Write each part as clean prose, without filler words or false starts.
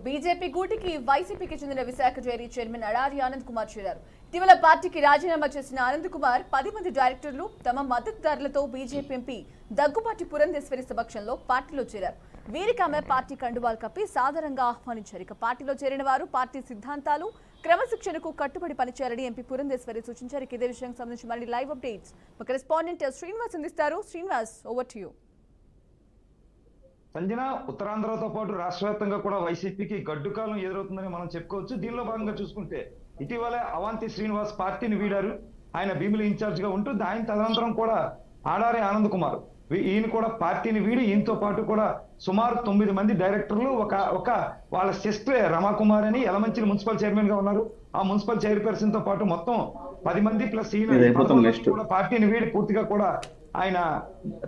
BJP గూటికి వైసీపీకి చెందిన విశాఖ డైరీ చైర్మన్ అడారి ఆనంద్ కుమార్ చేరారు. ఇటీవల పార్టీకి రాజీనామా చేసిన ఆనంద్ కుమార్ 10 మంది డైరెక్టర్లు తమ మద్దతుదారులతో బీజేపీ ఎంపీ దగ్గుబాటి పురంధేశ్వరి సమక్షంలో పార్టీలో చేరారు. వీరికి ఆమె పార్టీ కండువాలు కప్పి సాదరంగా ఆహ్వానించారు. ఇక పార్టీలో చేరిన వారు పార్టీ సిద్ధాంతాలు, క్రమశిక్షణకు కట్టుబడి పనిచేయాలని ఎంపీ పురంధేశ్వరి సూచించారు. ఇదే విషయానికి సంబంధించి మళ్ళీ లైవ్ అప్డేట్స్ మా కరెస్పాండెంట్ శ్రీనివాస్ అందిస్తారు. Srinivas, over to you. Sanjana, ఉత్తరాంధ్రతో పాటు రాష్ట్ర వ్యాప్తంగా కూడా వైసీపీకి గడ్డుకాలం ఎదురవుతుందని మనం చెప్పుకోవచ్చు. దీనిలో భాగంగా చూసుకుంటే ఇటీవలే అవంతి శ్రీనివాస్ పార్టీని వీడారు. ఆయన భీమిలి ఇన్ఛార్జ్ గా ఉంటూ ఆయన తదనంతరం కూడా ఆడారి ఆనంద్ కుమార్ ఈయన కూడా పార్టీని వీడి ఈయనతో పాటు కూడా సుమారు 9 మంది డైరెక్టర్లు ఒక వాళ్ళ సిస్టర్ రమాకుమార్ అని యలమంచిలి మున్సిపల్ చైర్మన్ గా ఉన్నారు. ఆ మున్సిపల్ చైర్పర్సన్ తో పాటు మొత్తం 10 మంది ప్లస్ ఈయన కూడా పార్టీని వీడి పూర్తిగా కూడా ఆయన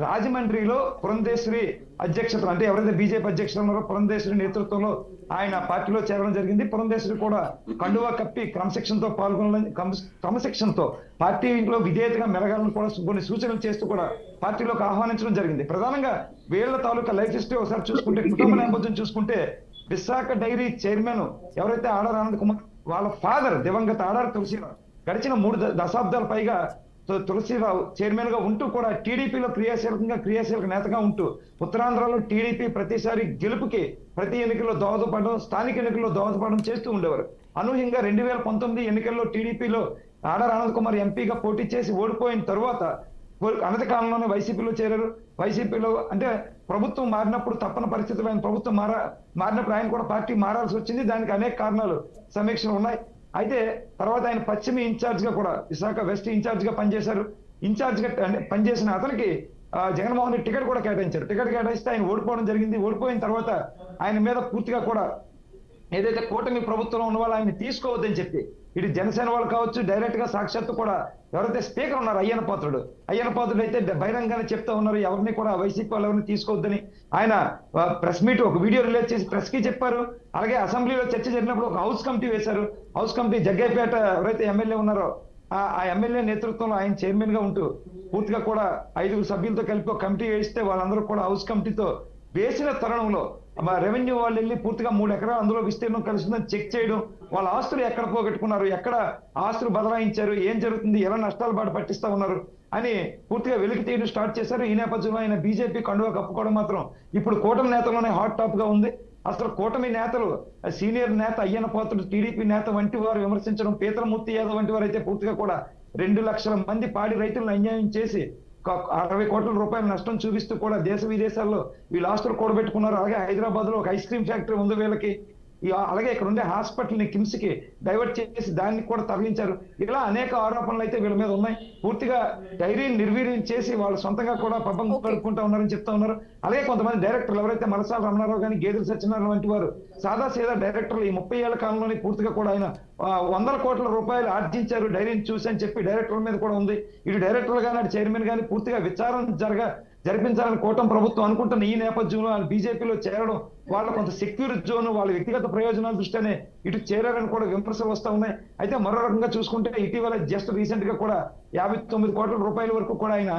రాజమండ్రిలో పురంధేశ్వరి అధ్యక్షతలు, అంటే ఎవరైతే బీజేపీ అధ్యక్షులు ఉన్నారో పురంధేశ్వరి నేతృత్వంలో ఆయన పార్టీలో చేరడం జరిగింది. పురంధేశ్వరి కూడా కండువా కప్పి క్రమశిక్షణతో క్రమశిక్షణతో పార్టీలో విధేయతగా మెలగాలని కూడా కొన్ని సూచనలు చేస్తూ కూడా పార్టీలోకి ఆహ్వానించడం జరిగింది. ప్రధానంగా వీళ్ళ తాలూకా లైఫ్ హిస్టరీ ఒకసారి చూసుకుంటే, కుటుంబ నేపథ్యం చూసుకుంటే, విశాఖ డైరీ చైర్మన్ ఎవరైతే ఆడారి ఆనంద్ కుమార్ వాళ్ళ ఫాదర్ దివంగత ఆడారి తులసిరావు గడిచిన 3 దశాబ్దాల పైగా తులసిరావు చైర్మన్ గా ఉంటూ కూడా టీడీపీలో క్రియాశీలక నేతగా ఉంటూ ఉత్తరాంధ్రలో టీడీపీ ప్రతిసారి గెలుపుకి ప్రతి ఎన్నికల్లో దోహదపడడం, స్థానిక ఎన్నికల్లో దోహదపడడం చేస్తూ ఉండేవారు. అనూహ్యంగా 2019 ఎన్నికల్లో టీడీపీలో ఆడారి ఆనంద్ కుమార్ ఎంపీగా పోటీ చేసి ఓడిపోయిన తర్వాత అనతి కాలంలోనే వైసీపీలో చేరారు. వైసీపీలో అంటే ప్రభుత్వం మారినప్పుడు తప్పని పరిస్థితుల్లో ఆయన ప్రభుత్వం మారినప్పుడు ఆయన కూడా పార్టీ మారాల్సి వచ్చింది. దానికి అనేక కారణాలు సమీక్షలు ఉన్నాయి. అయితే తర్వాత ఆయన పశ్చిమ ఇన్ఛార్జ్ గా కూడా విశాఖ వెస్ట్ ఇన్ఛార్జ్ గా పనిచేశారు. ఇన్ఛార్జ్ గా పనిచేసిన అతనికి జగన్మోహన్ రెడ్డి టికెట్ కూడా కేటాయించారు. టికెట్ కేటాయిస్తే ఆయన ఓడిపోవడం జరిగింది. ఓడిపోయిన తర్వాత ఆయన మీద పూర్తిగా కూడా ఏదైతే కూటమి ప్రభుత్వంలో ఉన్న వాళ్ళు ఆయన తీసుకోవద్దని చెప్పి ఇటు జనసేన వాళ్ళు కావచ్చు, డైరెక్ట్ గా సాక్షాత్తు కూడా ఎవరైతే స్పీకర్ ఉన్నారు అయ్యన్న పాత్రుడు అయితే బహిరంగానే చెప్తా ఉన్నారు ఎవరిని కూడా వైసీపీ వాళ్ళు ఎవరిని తీసుకోవద్దని. ఆయన ప్రెస్ మీట్ ఒక వీడియో రిలీజ్ చేసి ప్రెస్ కి చెప్పారు. అలాగే అసెంబ్లీలో చర్చ జరిగినప్పుడు ఒక హౌస్ కమిటీ వేశారు. హౌస్ కమిటీ జగ్గైపేట ఎవరైతే ఎమ్మెల్యే ఉన్నారో ఆ ఎమ్మెల్యే నేతృత్వంలో ఆయన చైర్మన్ గా ఉంటూ పూర్తిగా కూడా 5 సభ్యులతో కలిపి ఒక కమిటీ వేస్తే వాళ్ళందరూ కూడా హౌస్ కమిటీతో వేసిన తరుణంలో రెవెన్యూ వాళ్ళు వెళ్ళి పూర్తిగా 3 ఎకరాలు అందులో విస్తీర్ణం కలుస్తుందని చెక్ చేయడం, వాళ్ళ ఆస్తులు ఎక్కడ పోగొట్టుకున్నారు, ఎక్కడ ఆస్తులు బదలాయించారు, ఏం జరుగుతుంది, ఎలా నష్టాలు బాట పట్టిస్తా ఉన్నారు అని పూర్తిగా వెలికి తీయడం స్టార్ట్ చేశారు. ఈ నేపథ్యంలో ఆయన బీజేపీ కండువా కప్పుకోవడం మాత్రం ఇప్పుడు కూటమి నేతల్లోనే హాట్ టాప్ గా ఉంది. అసలు కూటమి నేతలు సీనియర్ నేత అయ్యన్న పాత్రుడు, టీడీపీ నేత వంటి వారు విమర్శించడం, పీతలమూర్తి యాదవ్ వంటి వారు అయితే పూర్తిగా కూడా 2 లక్షల మంది పాడి రైతులను అన్యాయం చేసి 60 కోట్ల రూపాయల నష్టం చూపిస్తూ కూడా దేశ విదేశాల్లో వీళ్ళు ఆస్తులు కూడబెట్టుకున్నారు. అలాగే హైదరాబాద్ లో ఒక ఐస్ క్రీమ్ ఫ్యాక్టరీ ఉంది వీళ్ళకి. అలాగే ఇక్కడ ఉండే హాస్పిటల్ ని కిమ్స్ కి డైవర్ట్ చేసి దాన్ని కూడా తరలించారు. ఇలా అనేక ఆరోపణలు అయితే వీళ్ళ మీద ఉన్నాయి. పూర్తిగా డైరీని నిర్వీర్యం చేసి వాళ్ళు సొంతంగా కూడా పబ్బం కలుపుకుంటా ఉన్నారని చెప్తా ఉన్నారు. అలాగే కొంతమంది డైరెక్టర్లు ఎవరైతే మలసాల రమణారావు కానీ, గేదెల సత్యనారాయణ వంటి వారు సాదా సీదా డైరెక్టర్లు ఈ 30 ఏళ్ల కాలంలోనే పూర్తిగా కూడా ఆయన 100 కోట్ల రూపాయలు ఆర్జించారు డైరీని చూసి అని చెప్పి డైరెక్టర్ల మీద కూడా ఉంది. ఇటు డైరెక్టర్లు కానీ అటు చైర్మన్ కానీ పూర్తిగా విచారణ జరిపించాలని కూటమి ప్రభుత్వం అనుకుంటున్న ఈ నేపథ్యంలో ఆయన బీజేపీలో చేరడం, వాళ్ళ కొంత సెక్యూర్ జోన్, వాళ్ళ వ్యక్తిగత ప్రయోజనాల దృష్టినే ఇటు చేరారని కూడా విమర్శలు వస్తూ ఉన్నాయి. అయితే మరో రకంగా చూసుకుంటే ఇటీవల జస్ట్ రీసెంట్ గా కూడా 59 కోట్ల రూపాయల వరకు కూడా ఆయన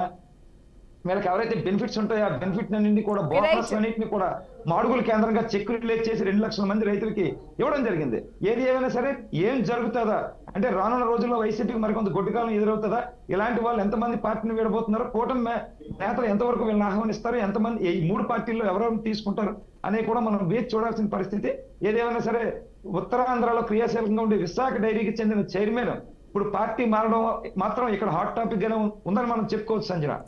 వీళ్ళకి ఎవరైతే బెనిఫిట్స్ ఉంటాయో ఆ బెనిఫిట్ అన్నింటినీ కూడా బోనస్ అన్నింటినీ కూడా మాడుగుల కేంద్రంగా చెక్ రిలీజ్ చేసి 2 లక్షల మంది రైతులకి ఇవ్వడం జరిగింది. ఏది ఏమైనా సరే ఏం జరుగుతుందా అంటే రానున్న రోజుల్లో వైసీపీకి మరికొంత గొడ్డుకాలం ఎదురవుతుందా, ఇలాంటి వాళ్ళు ఎంతమంది పార్టీని వీడబోతున్నారు, కూటమి నేతలు ఎంతవరకు వీళ్ళని ఆహ్వానిస్తారు, ఎంతమంది ఈ 3 పార్టీల్లో ఎవరెవరు తీసుకుంటారు అనేది కూడా మనం వేచి చూడాల్సిన పరిస్థితి. ఏదేమైనా సరే ఉత్తరాంధ్రలో క్రియాశీలకంగా ఉండే విశాఖ డైరీకి చెందిన చైర్మన్ ఇప్పుడు పార్టీ మారడం మాత్రం ఇక్కడ హాట్ టాపిక్ గానే ఉందని మనం చెప్పుకోవచ్చు సంజన.